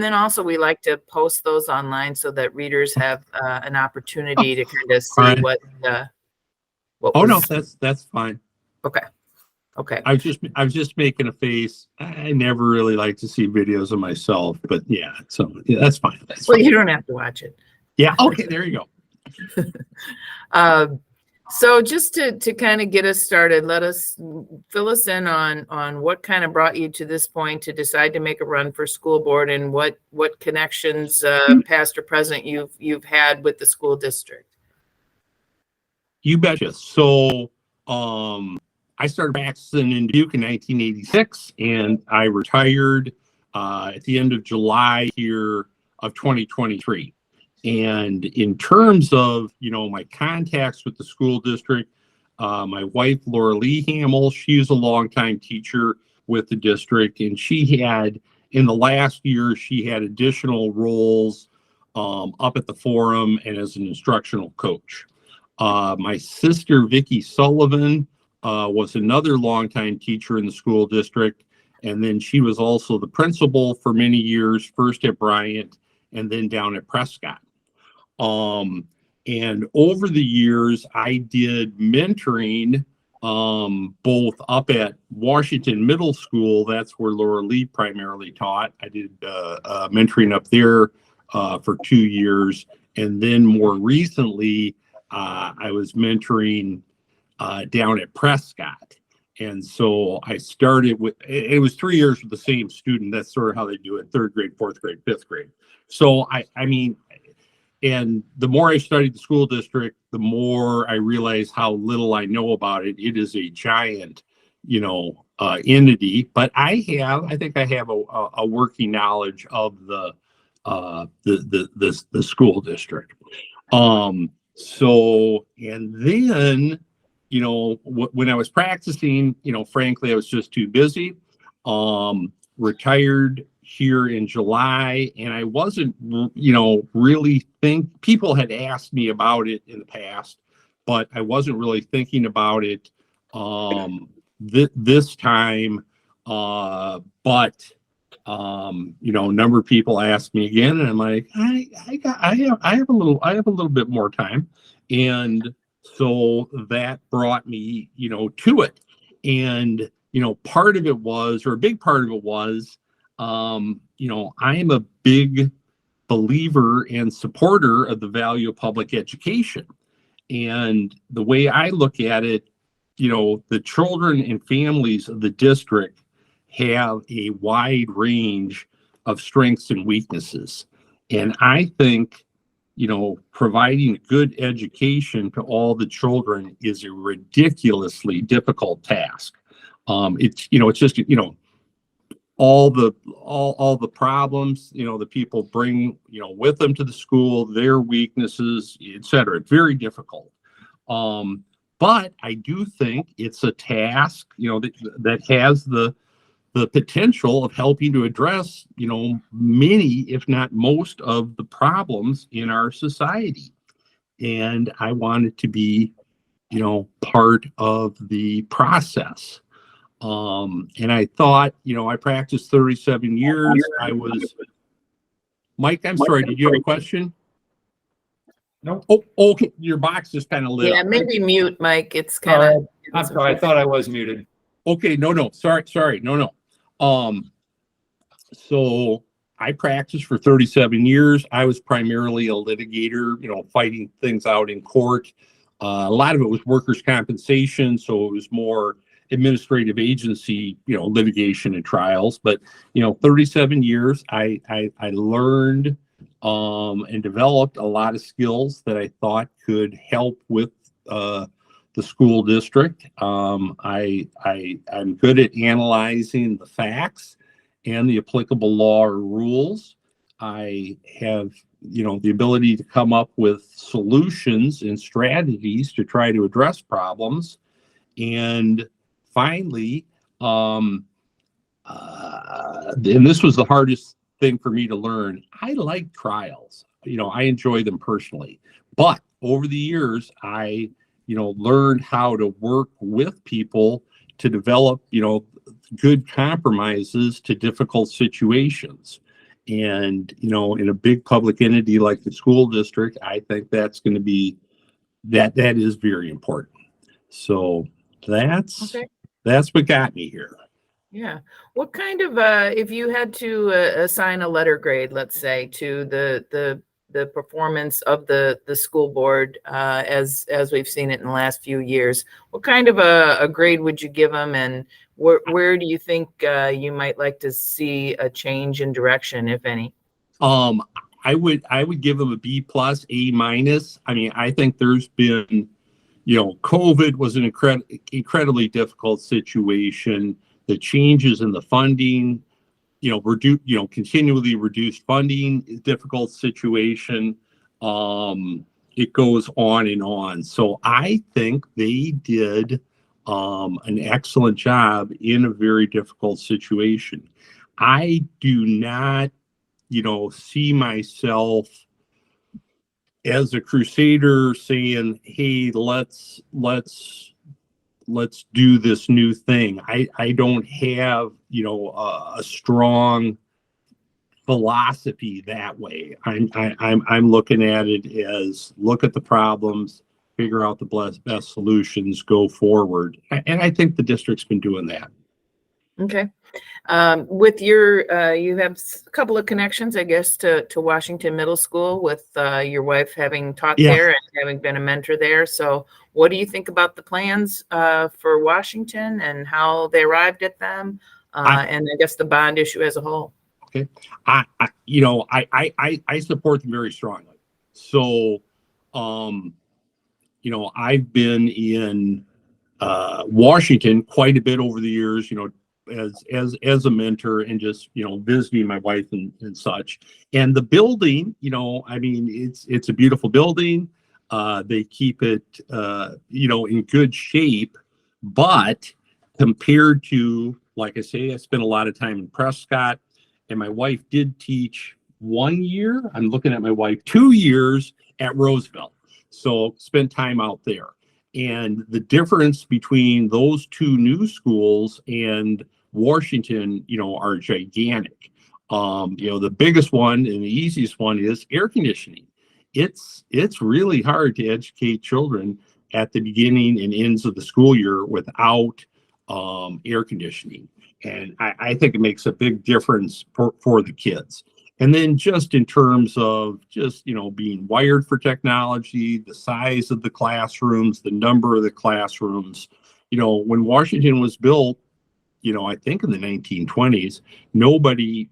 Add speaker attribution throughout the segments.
Speaker 1: then also we like to post those online so that readers have an opportunity to kind of see
Speaker 2: right.
Speaker 1: what
Speaker 2: Oh, no,
Speaker 1: was.
Speaker 2: that's fine.
Speaker 1: Okay. Okay.
Speaker 2: I was just making a face. I never really like to see videos of myself, but yeah, so yeah, that's fine. That's
Speaker 1: Well,
Speaker 2: fine.
Speaker 1: you don't have to watch it.
Speaker 2: Yeah. Okay. There you
Speaker 1: go. So just to kind of get us started, fill us in on what kind of brought you to this point to decide to make a run for school board, and what connections, past or present, you've had with the school district.
Speaker 2: You betcha. So, I started practicing in Dubuque in 1986, and I retired at the end of July here of 2023. And in terms of, my contacts with the school district, my wife, Laura Lee Hamel, she's a longtime teacher with the district, and she had, in the last year, she had additional roles up at the forum and as an instructional coach. My sister, Vicki Sullivan, was another longtime teacher in the school district, and then she was also the principal for many years, first at Bryant and then down at Prescott. And over the years, I did mentoring both up at Washington Middle School. That's where Laura Lee primarily taught. I did mentoring up there for 2 years, and then more recently, I was mentoring down at Prescott. And so I started with, it was 3 years with the same student. That's sort of how they do it: 3rd grade, 4th grade, 5th grade. So I mean, and the more I studied the school district, the more I realized how little I know about it. It is a giant, entity, but I think I have a working knowledge of the school district. So, and then, when I was practicing, frankly, I was just too busy. Retired here in July, and I wasn't, really people had asked me about it in the past, but I wasn't really thinking about it this time. But a number of people asked me again, and I'm like, I have a little bit more time, and so that brought me, to it. And part of it was, or a big part of it was, I am a big believer and supporter of the value of public education. And the way I look at it, the children and families of the district have a wide range of strengths and weaknesses. And I think, providing good education to all the children is a ridiculously difficult task. It's just, all the problems, the people bring, with them to the school, their weaknesses, etc. It's very difficult. But I do think it's a task, that has the potential of helping to address, many, if not most, of the problems in our society. And I wanted to be, part of the process. And I thought, I practiced 37 years. Mike, I'm sorry, did you have a question?
Speaker 3: No.
Speaker 2: Oh, okay. Your box is kind of lit up.
Speaker 1: Maybe mute, Mike. It's kind of.
Speaker 3: I'm sorry. I thought I was muted.
Speaker 2: Okay. No. Sorry. No. So I practiced for 37 years. I was primarily a litigator, fighting things out in court. A lot of it was workers' compensation, so it was more administrative agency, litigation and trials. But 37 years, I learned and developed a lot of skills that I thought could help with the school district. I'm good at analyzing the facts and the applicable law or rules. I have, the ability to come up with solutions and strategies to try to address problems. And finally, and this was the hardest thing for me to learn, I like trials. I enjoy them personally. But over the years, I, learned how to work with people to develop, good compromises to difficult situations. And, you know, in a big public entity like the school district, I think that's going to be, that is very important. So that's what got me here.
Speaker 1: Yeah. What kind of, if you had to assign a letter grade, let's say, to the performance of the school board, as we've seen it in the last few years, what kind of a grade would you give them, and where do you think you might like to see a change in direction, if any?
Speaker 2: I would give them a B plus, A minus. I mean, I think there's been, you know, COVID was an incredibly difficult situation. The changes in the funding, you know, continually reduced funding, difficult situation. It goes on and on. So I think they did an excellent job in a very difficult situation. I do not, you know, see myself as a crusader saying, hey, let's do this new thing. I don't have, you know, a strong philosophy that way. I'm looking at it as, look at the problems, figure out the best solutions, go forward. And I think the district's been doing that.
Speaker 1: Okay. With your, you have a couple of connections, I guess, to Washington Middle School, with your wife having taught there and having been a mentor there. So what do you think about the plans for Washington and how they arrived at them? And I guess the bond issue as a whole.
Speaker 2: Okay. I support them very strongly. So, you know, I've been in Washington quite a bit over the years, you know, as a mentor, and just, you know, visiting my wife and such. And the building, you know, I mean, it's a beautiful building. They keep it, you know, in good shape, but compared to, like I say, I spent a lot of time in Prescott, and my wife did teach 1 year. I'm looking at my wife, 2 years at Roosevelt. So spent time out there. And the difference between those two new schools and Washington, you know, are gigantic. You know, the biggest one and the easiest one is air conditioning. It's really hard to educate children at the beginning and ends of the school year without air conditioning. And I think it makes a big difference for the kids. And then just in terms of just, you know, being wired for technology, the size of the classrooms, the number of the classrooms, you know, when Washington was built, you know, I think in the 1920s, nobody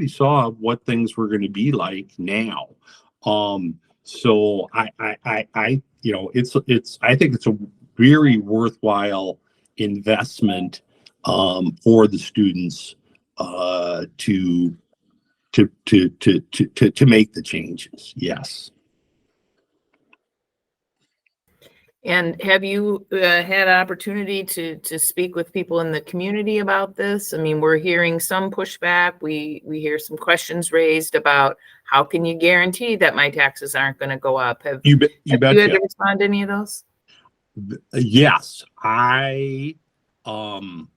Speaker 2: saw what things were going to be like now. So I you know, I think it's a very worthwhile investment for the students to make the changes. Yes.
Speaker 1: And have you had opportunity to speak with people in the community about this? I mean, we're hearing some pushback. We hear some questions raised about, how can you guarantee that my taxes aren't going to go up? Have you had to respond to any of those?
Speaker 2: Yes,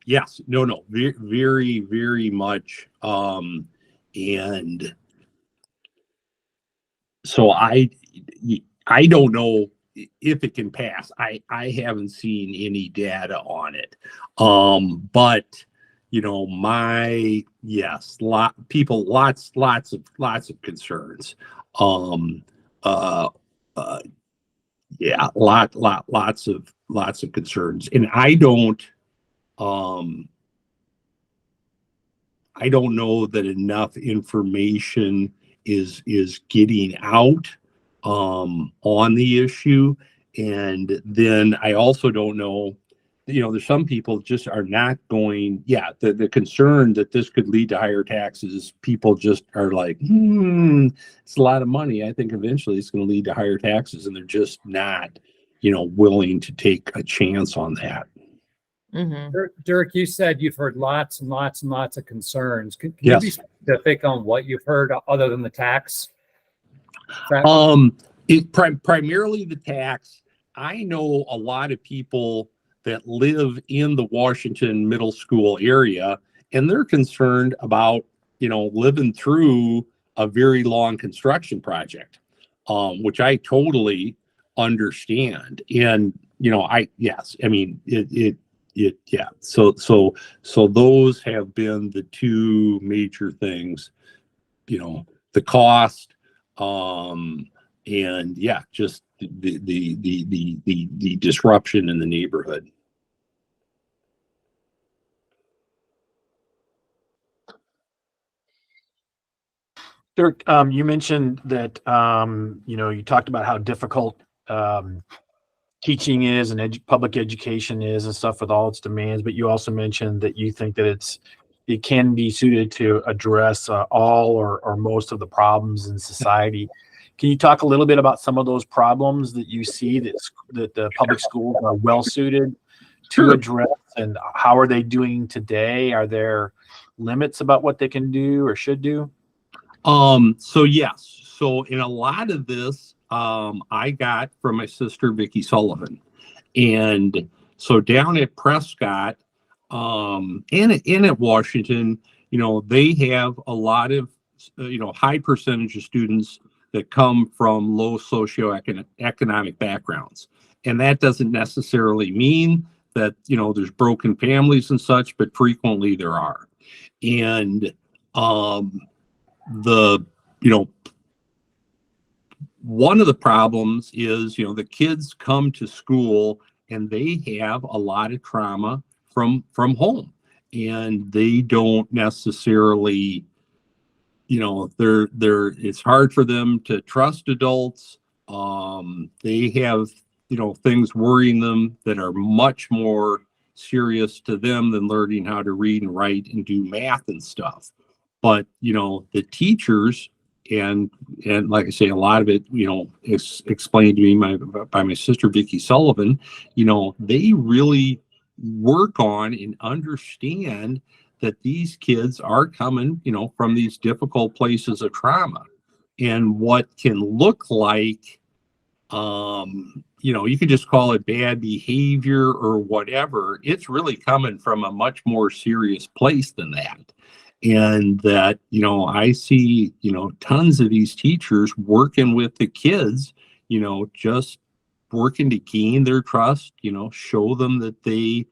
Speaker 2: yes, no, very, very much. And so I don't know if it can pass. I haven't seen any data on it. But you know, lots of concerns. Yeah, lots of concerns. And I don't know that enough information is getting out on the issue. And then I also don't know, you know, there's some people just are not going, the concern that this could lead to higher taxes, people just are like, it's a lot of money. I think eventually it's going to lead to higher taxes, and they're just not, you know, willing to take a chance on that.
Speaker 1: Mm-hmm.
Speaker 3: Dirk, you said you've heard lots and lots and lots of concerns. Can you be specific on what you've heard other than the tax?
Speaker 2: Primarily the tax. I know a lot of people that live in the Washington Middle School area, and they're concerned about, living through a very long construction project, which I totally understand. And, yes, I mean, yeah. So those have been the two major things, the cost, and yeah, just the disruption in the neighborhood.
Speaker 4: Dirk, you mentioned that you talked about how difficult teaching is and public education is and stuff with all its demands, but you also mentioned that you think that it can be suited to address all or most of the problems in society. Can you talk a little bit about some of those problems that you see that the public schools are well suited to address, and how are they doing today? Are there limits about what they can do or should do?
Speaker 2: So yes. So in a lot of this, I got from my sister, Vicki Sullivan. And so down at Prescott, and at Washington, they have a lot of, high percentage of students that come from low socioeconomic backgrounds. And that doesn't necessarily mean that, there's broken families and such, but frequently there are. And, one of the problems is, the kids come to school and they have a lot of trauma from home, and they don't necessarily, it's hard for them to trust adults. They have, things worrying them that are much more serious to them than learning how to read and write and do math and stuff. But, the teachers, and like I say, a lot of it, is explained to me by my sister, Vicki Sullivan, they really work on and understand that these kids are coming, from these difficult places of trauma. And what can look like, you could just call it bad behavior or whatever. It's really coming from a much more serious place than that. And that, I see, tons of these teachers working with the kids, just working to gain their trust, show them that they,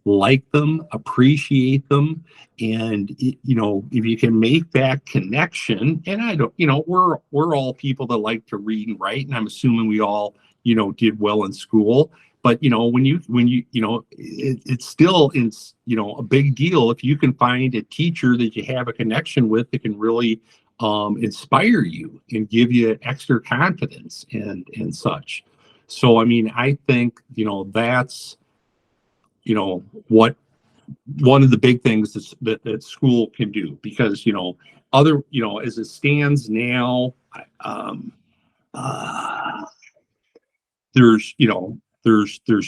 Speaker 2: like them, appreciate them. And, if you can make that connection, and I don't, we're all people that like to read and write, and I'm assuming we all, did well in school. But, when you, it's still, a big deal if you can find a teacher that you have a connection with that can really inspire you and give you extra confidence and such. So, I mean, I think, that's, what one of the big things that school can do, because, as it stands now, there's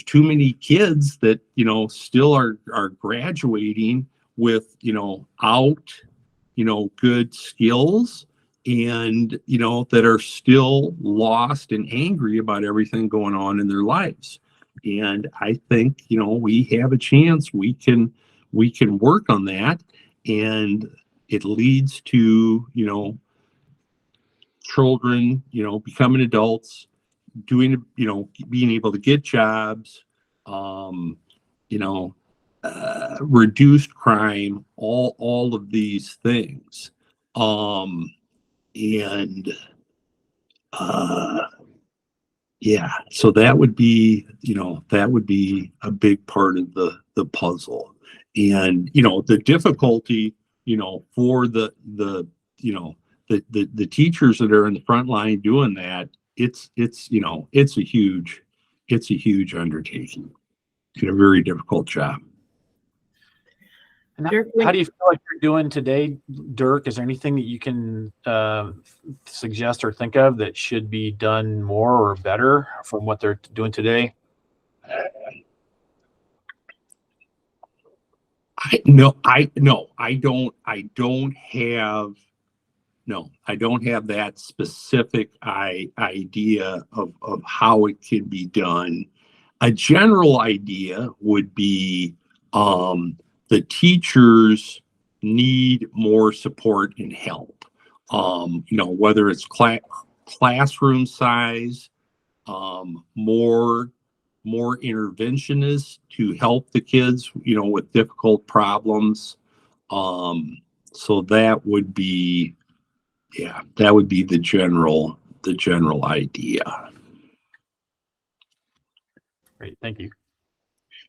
Speaker 2: too many kids that, still are graduating with, out, good skills, and, that are still lost and angry about everything going on in their lives. And I think, we have a chance. We can work on that, and it leads to, children, becoming adults, doing, being able to get jobs, reduced crime, all of these things. Yeah, so that would be, a big part of the puzzle. And, the difficulty, for the teachers that are in the front line doing that, it's a huge undertaking and a very difficult job.
Speaker 4: And how do you feel like you're doing today, Dirk? Is there anything that you can suggest or think of that should be done more or better from what they're doing today?
Speaker 2: I don't have that specific idea of how it can be done. A general idea would be, the teachers, need more support and help. Whether it's classroom size, more interventionists to help the kids, with difficult problems. So that would be the general idea.
Speaker 4: Great, thank you.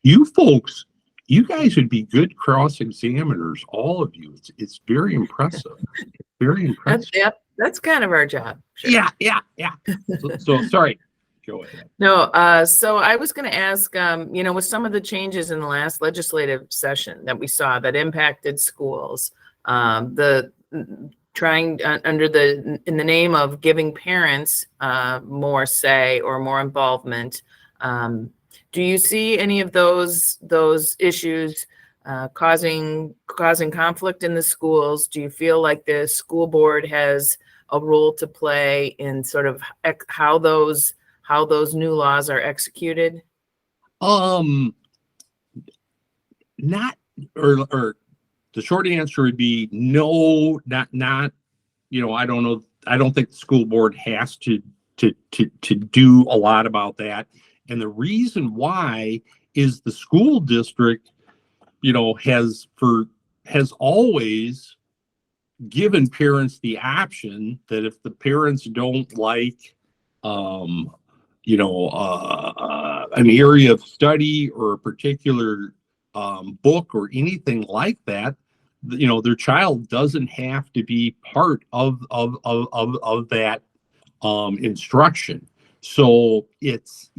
Speaker 2: You folks, you guys would be good cross-examiners, all of you. It's very impressive. Very impressive.
Speaker 1: That's kind of our job. Sure.
Speaker 2: Yeah. So sorry. Go ahead.
Speaker 1: No, so I was going to ask, with some of the changes in the last legislative session that we saw that impacted schools, in the name of giving parents more say or more involvement. Do you see any of those issues causing conflict in the schools? Do you feel like the school board has a role to play in sort of how those new laws are executed?
Speaker 2: Not, or the short answer would be no, not, I don't know. I don't think the school board has to do a lot about that. And the reason why is the school district, has always given parents the option that if the parents don't like, an area of study or a particular book or anything like that, their child doesn't have to be part of that instruction. So it's,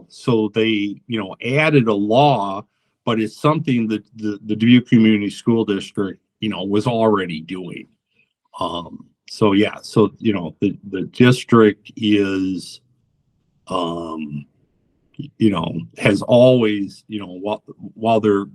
Speaker 2: so they, added a law, but it's something that the Dubuque Community School District, was already doing. So yeah, so, the district is, has always, while they're,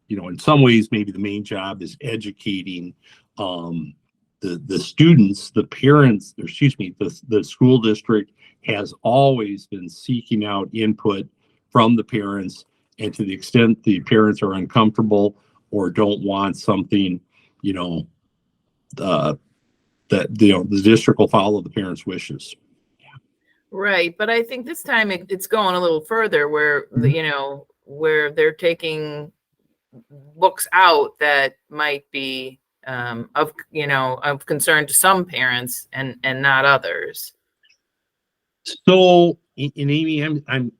Speaker 2: in some ways, maybe the main job is educating, the students, the parents, the school district has always been seeking out input from the parents, and to the extent the parents are uncomfortable or don't want something, the district will follow the parents' wishes.
Speaker 1: Right, but I think this time it's going a little further, where where they're taking books out that might be of concern to some parents and not others.
Speaker 2: So, in Amy, I'm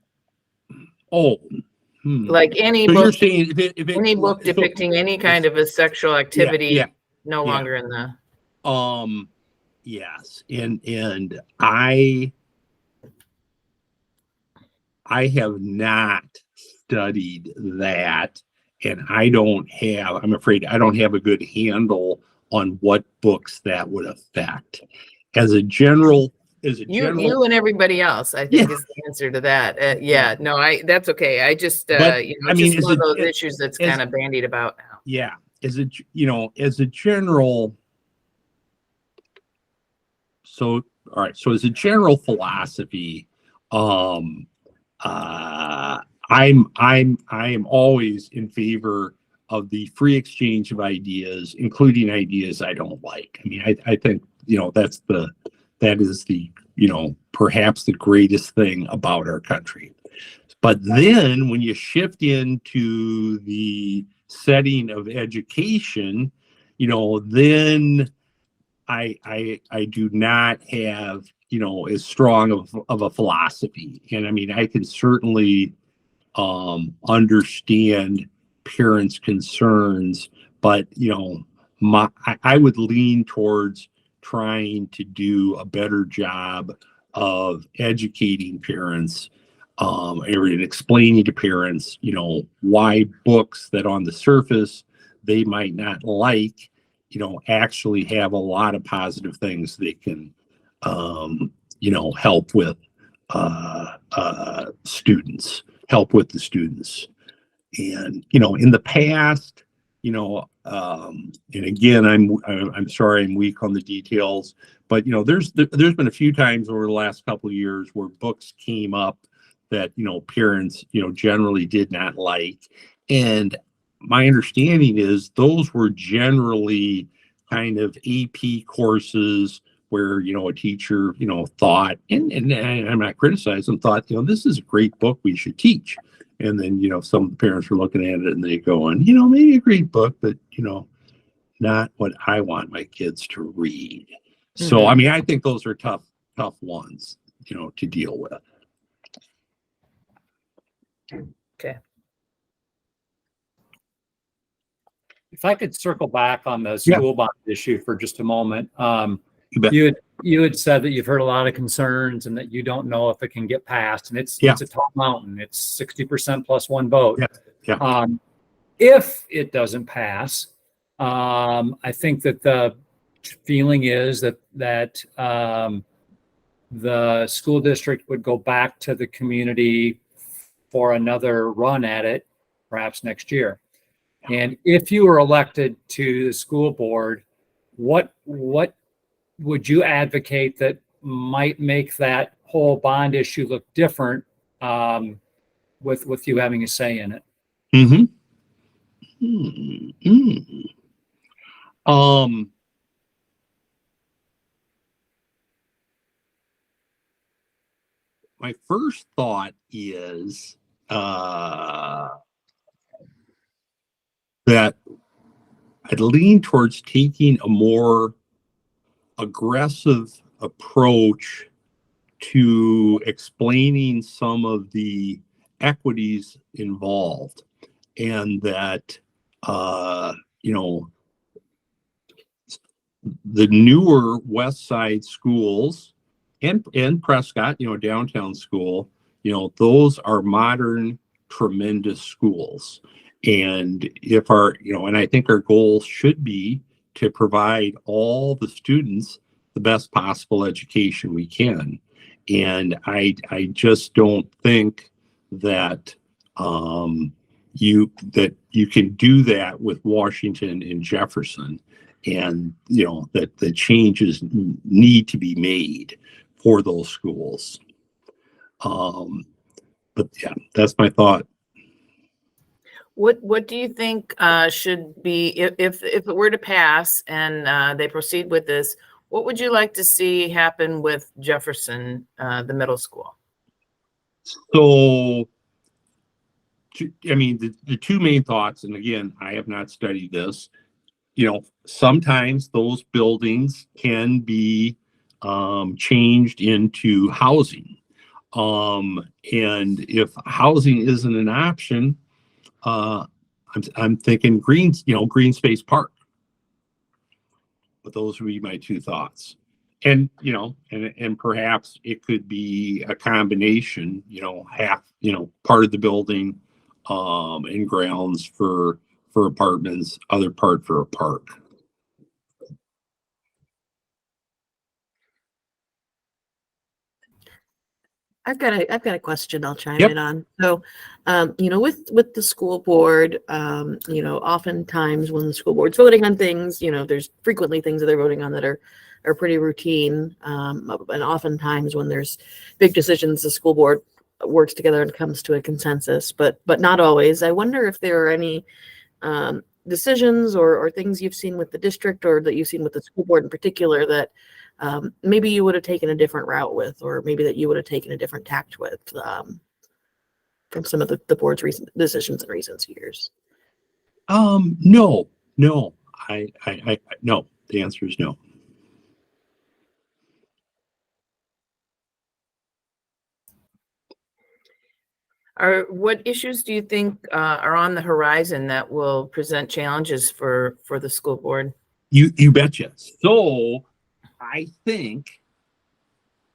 Speaker 1: like any
Speaker 2: so
Speaker 1: book,
Speaker 2: you're saying if
Speaker 1: any book depicting any kind of a sexual activity, no
Speaker 2: yeah.
Speaker 1: longer in the.
Speaker 2: Yes, and I have not studied that, and I'm afraid I don't have a good handle on what books that would affect. As a general,
Speaker 1: You and everybody else, I think, is the answer to that. That's okay. I just, just one of those issues that's kind of bandied about now.
Speaker 2: Yeah, as a general. So, all right. So, as a general philosophy, I am always in favor of the free exchange of ideas, including ideas I don't like. I mean, I think that is the perhaps the greatest thing about our country. But then when you shift into the setting of education, then I do not have as strong of a philosophy. And I mean, I can certainly understand parents' concerns, but I would lean towards trying to do a better job of educating parents and explaining to parents, why books that on the surface they might not like, actually have a lot of positive things they can, help with students, help with the students. And, in the past, and again, I'm sorry, I'm weak on the details, but, there's been a few times over the last couple of years where books came up that, parents, generally did not like. And my understanding is those were generally kind of AP courses where, a teacher, thought, and I'm not criticizing, thought, this is a great book we should teach. And then, some of the parents were looking at it and they going, maybe a great book, but, not what I want my kids to read. So, I mean, I think those are tough ones, to deal with.
Speaker 1: Okay.
Speaker 3: If I could circle back on the school bond issue for just a moment.
Speaker 2: You bet.
Speaker 3: You had said that you've heard a lot of concerns and that you don't know if it can get passed, and it's a tall mountain. It's 60% plus one vote. If it doesn't pass, I think that the feeling is that the school district would go back to the community for another run at it, perhaps next year. And if you were elected to the school board, what would you advocate that might make that whole bond issue look different, with you having a say in it?
Speaker 2: My first thought is that I'd lean towards taking a more aggressive approach to explaining some of the equities involved, and that the newer West Side schools and Prescott, downtown school, those are modern, tremendous schools. And if and I think our goal should be to provide all the students the best possible education we can. And I just don't think that you can do that with Washington and Jefferson, and that the changes need to be made for those schools. But yeah, that's my thought.
Speaker 1: What do you think should be, if it were to pass and they proceed with this, what would you like to see happen with Jefferson, the middle school?
Speaker 2: So, I mean, the two main thoughts, and again, I have not studied this, sometimes those buildings can be changed into housing. And if housing isn't an option, I'm thinking green space park. But those would be my two thoughts. And, and perhaps it could be a combination, half, part of the building, and grounds for apartments, other part for a park.
Speaker 5: I've got a question I'll chime in on. So, with the school board, oftentimes when the school board's voting on things, there's frequently things that they're voting on that are pretty routine. And oftentimes when there's big decisions, the school board works together and comes to a consensus, but not always. I wonder if there are any decisions or things you've seen with the district, or that you've seen with the school board in particular, that maybe you would have taken a different route with, or maybe that you would have taken a different tact with, from some of the board's recent decisions in recent years.
Speaker 2: No, I no, the answer is no.
Speaker 1: What issues do you think are on the horizon that will present challenges for the school board?
Speaker 2: You betcha. So I think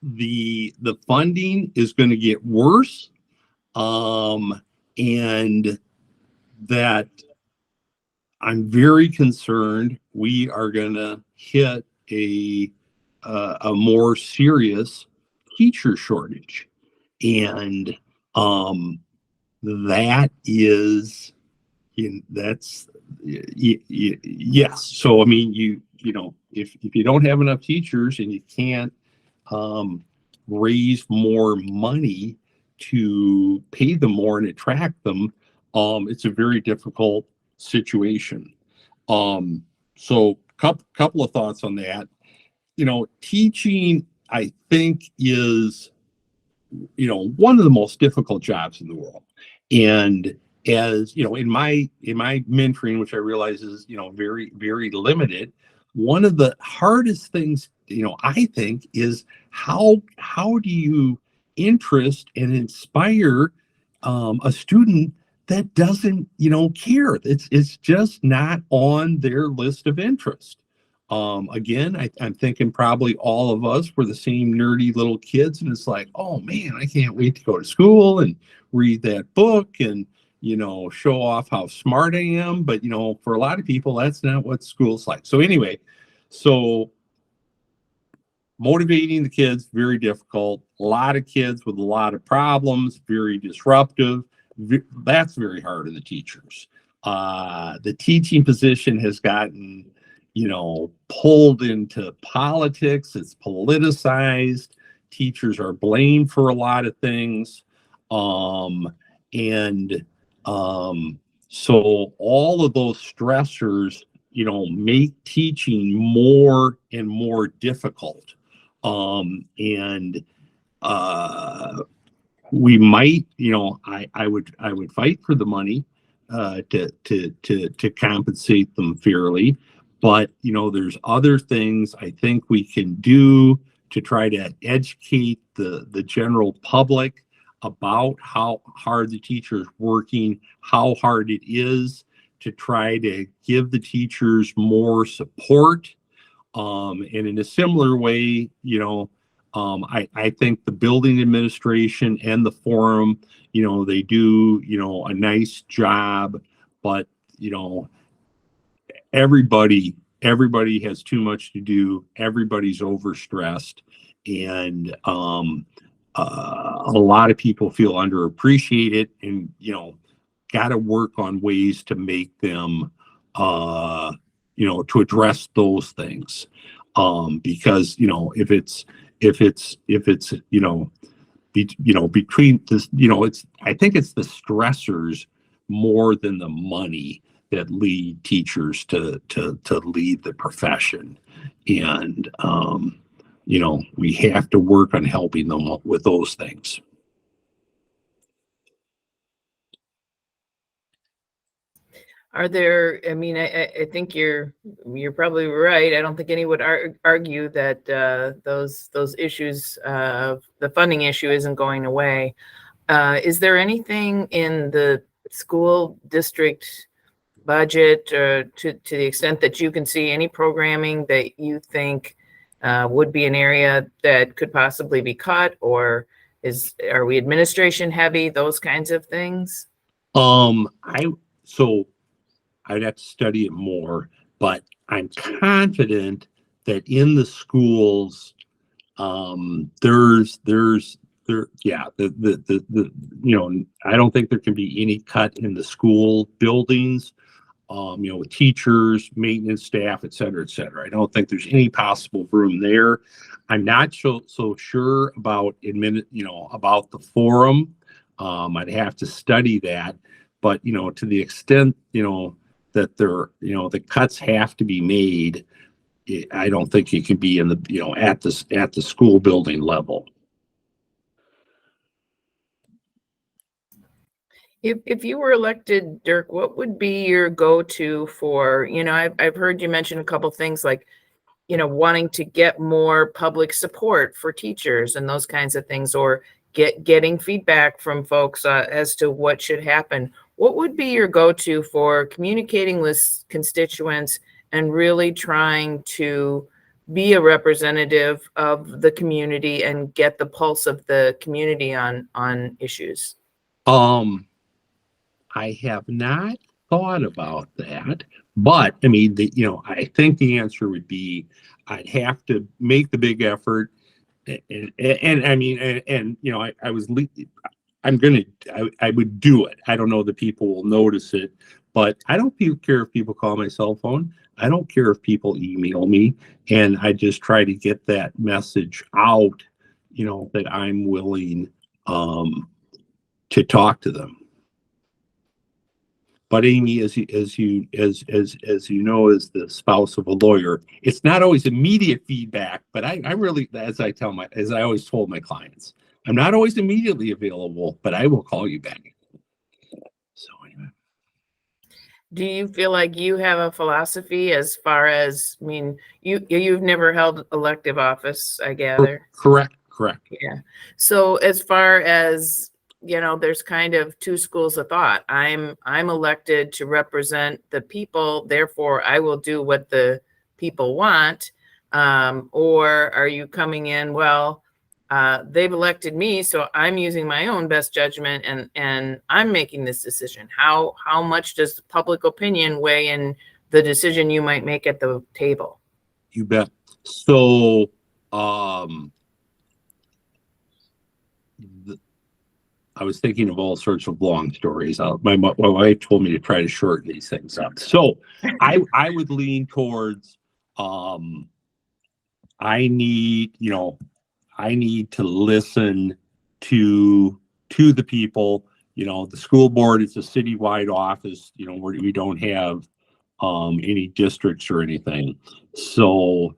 Speaker 2: the funding is going to get worse, and that I'm very concerned we are going to hit a more serious teacher shortage, and that is, that's yes. So I mean, if you don't have enough teachers and you can't raise more money to pay them more and attract them, it's a very difficult situation. So couple of thoughts on that. Teaching, I think, is, one of the most difficult jobs in the world. And as in my mentoring, which I realize is, very, very limited, one of the hardest things, I think, is how do you interest and inspire a student that doesn't, care. It's just not on their list of interest. Again, I'm thinking probably all of us were the same nerdy little kids, and it's like, oh man, I can't wait to go to school and read that book and, show off how smart I am. But, for a lot of people, that's not what school's like. So anyway, motivating the kids, very difficult. A lot of kids with a lot of problems, very disruptive. That's very hard on the teachers. The teaching position has gotten, pulled into politics. It's politicized. Teachers are blamed for a lot of things. So all of those stressors, make teaching more and more difficult. We might, I would fight for the money to compensate them fairly, but there's other things I think we can do to try to educate the general public about how hard the teacher is working, how hard it is to try to give the teachers more support. And in a similar way, I think the building administration and the forum, they do, a nice job, but, everybody has too much to do. Everybody's overstressed, and a lot of people feel underappreciated, and, got to work on ways to make them, to address those things. Because, if it's between this, I think it's the stressors more than the money that lead teachers to lead the profession. And, we have to work on helping them with those things.
Speaker 1: Are there, I think you're probably right. I don't think anyone would argue that those issues, the funding issue isn't going away. Is there anything in the school district budget, to the extent that you can see, any programming that you think would be an area that could possibly be cut, or are we administration heavy, those kinds of things?
Speaker 2: I'd have to study it more, but I'm confident that in the schools, I don't think there can be any cut in the school buildings, with teachers, maintenance staff, et cetera, et cetera. I don't think there's any possible room there. I'm not so sure about about the forum. I'd have to study that, but, to the extent, that the cuts have to be made, I don't think it can be in the, at the school building level.
Speaker 1: If you were elected, Dirk, what would be your go-to for, I've heard you mention a couple things like, wanting to get more public support for teachers and those kinds of things, or getting feedback from folks as to what should happen. What would be your go-to for communicating with constituents and really trying to be a representative of the community and get the pulse of the community on issues?
Speaker 2: I have not thought about that, but I think the answer would be I'd have to make the big effort, I would do it. I don't know that people will notice it, but I don't care if people call my cell phone. I don't care if people email me, and I just try to get that message out, that I'm willing to talk to them. But Amy, as you know, as the spouse of a lawyer, it's not always immediate feedback. But I really, as I always told my clients, I'm not always immediately available, but I will call you back. So anyway.
Speaker 1: Do you feel like you have a philosophy as far as, I mean, you've never held elective office, I gather?
Speaker 2: Correct.
Speaker 1: Yeah. So as far as, there's kind of two schools of thought. I'm elected to represent the people, therefore I will do what the people want. Or are you coming in, well, they've elected me, so I'm using my own best judgment and I'm making this decision. How much does public opinion weigh in the decision you might make at the table?
Speaker 2: You bet. So, I was thinking of all sorts of long stories. My wife told me to try to shorten these things up. So I would lean towards, I need to listen to the people. The school board is a citywide office, where we don't have any districts or anything. So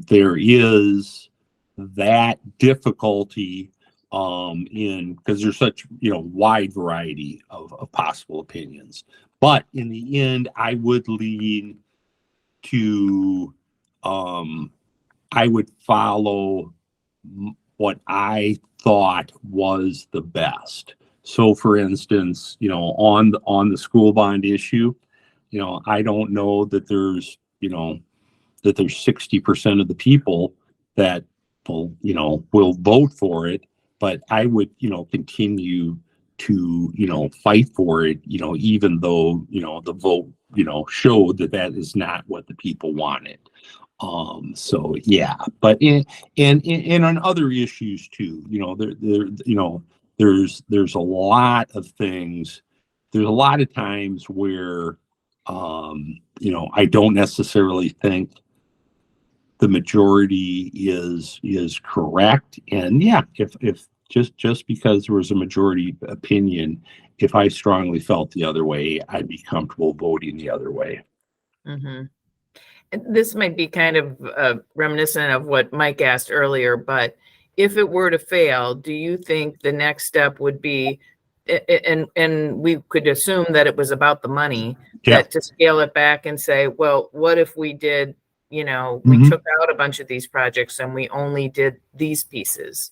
Speaker 2: there is that difficulty because there's such wide variety of possible opinions. But in the end, I would lean to I would follow what I thought was the best. So for instance, on the school bond issue, I don't know that there's 60% of the people that will vote for it, but I would, continue to, fight for it, even though, the vote, showed that is not what the people wanted. So yeah, but and on other issues too, there's a lot of things. There's a lot of times where, I don't necessarily think the majority is correct. And yeah, if just because there was a majority opinion, if I strongly felt the other way, I'd be comfortable voting the other way.
Speaker 1: Mm-hmm. This might be kind of reminiscent of what Mike asked earlier, but if it were to fail, do you think the next step would be, and we could assume that it was about the money, that to scale it back and say, well, what if we did, we took out a bunch of these projects and we only did these pieces?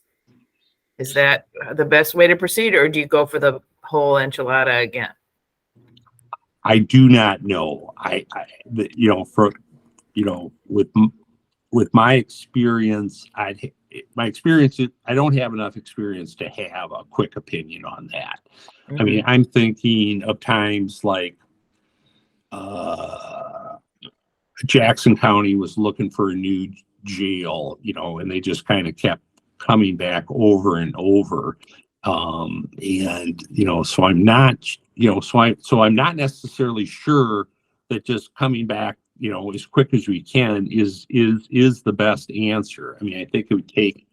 Speaker 1: Is that the best way to proceed, or do you go for the whole enchilada again?
Speaker 2: I do not know. With my experience, I don't have enough experience to have a quick opinion on that. Mm-hmm. I mean, I'm thinking of times like Jackson County was looking for a new jail, and they just kind of kept coming back over and over. So I'm not, so I'm not necessarily sure that just coming back, as quick as we can is the best answer. I mean, I think it would take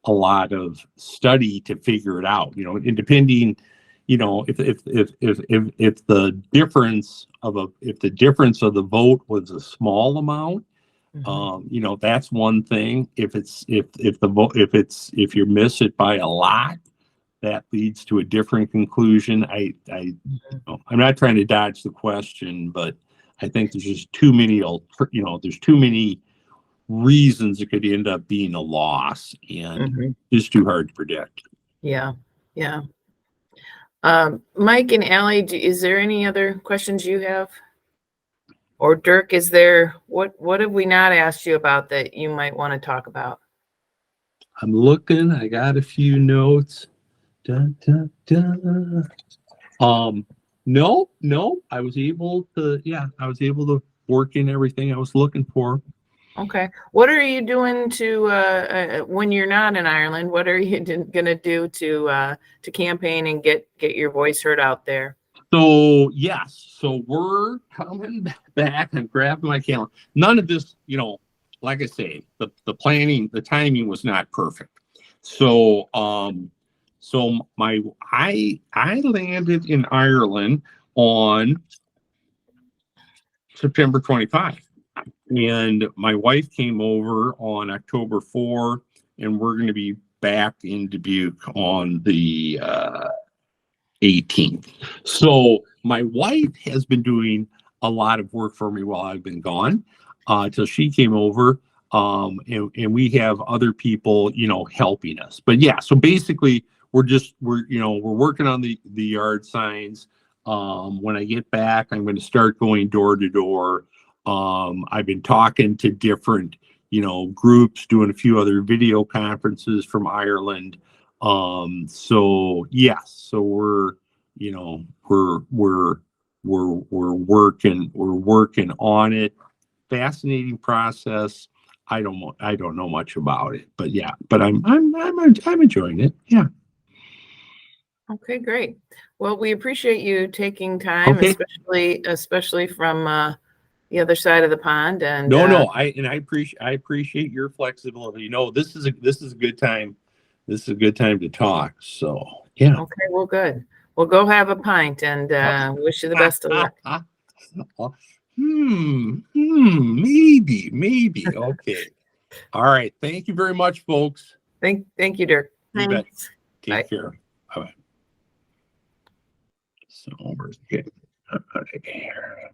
Speaker 2: a lot of study to figure it out, and depending, if the difference of the vote was a small amount, mm-hmm. That's one thing. If you miss it by a lot, that leads to a different conclusion. I'm not trying to dodge the question, but I think there's just too many, there's too many reasons it could end up being a loss, and mm-hmm. it's too hard to predict.
Speaker 1: Yeah. Mike and Allie, is there any other questions you have? Or Dirk, is there, what have we not asked you about that you might want to talk about?
Speaker 2: I'm looking, I got a few notes. No, I was able to work in everything I was looking for.
Speaker 1: Okay. What are you doing to when you're not in Ireland? What are you going to do to campaign and get your voice heard out there?
Speaker 2: So yes, so we're coming back and grabbing my calendar. None of this, like I say, the planning, the timing was not perfect. So I landed in Ireland on September 25. And my wife came over on October 4, and we're going to be back in Dubuque on the 18th. So my wife has been doing a lot of work for me while I've been gone till she came over. And we have other people, helping us. But yeah, so basically we're working on the yard signs. When I get back, I'm going to start going door to door. I've been talking to different, groups, doing a few other video conferences from Ireland. So yes, so we're working on it. Fascinating process. I don't know much about it, but yeah, but I'm enjoying it. Yeah.
Speaker 1: Okay, great. Well, we appreciate you taking time,
Speaker 2: Okay.
Speaker 1: especially from the other side of the pond. And
Speaker 2: I appreciate your flexibility. This is a good time. This is a good time to talk. So yeah.
Speaker 1: Okay, well, good. Well, go have a pint, and wish you the best of luck.
Speaker 2: Maybe. Okay. All right. Thank you very much, folks.
Speaker 1: Thank you, Dirk.
Speaker 2: You bet.
Speaker 5: Thanks.
Speaker 2: Take
Speaker 1: Bye.
Speaker 2: care. Bye-bye. So we're getting out of here.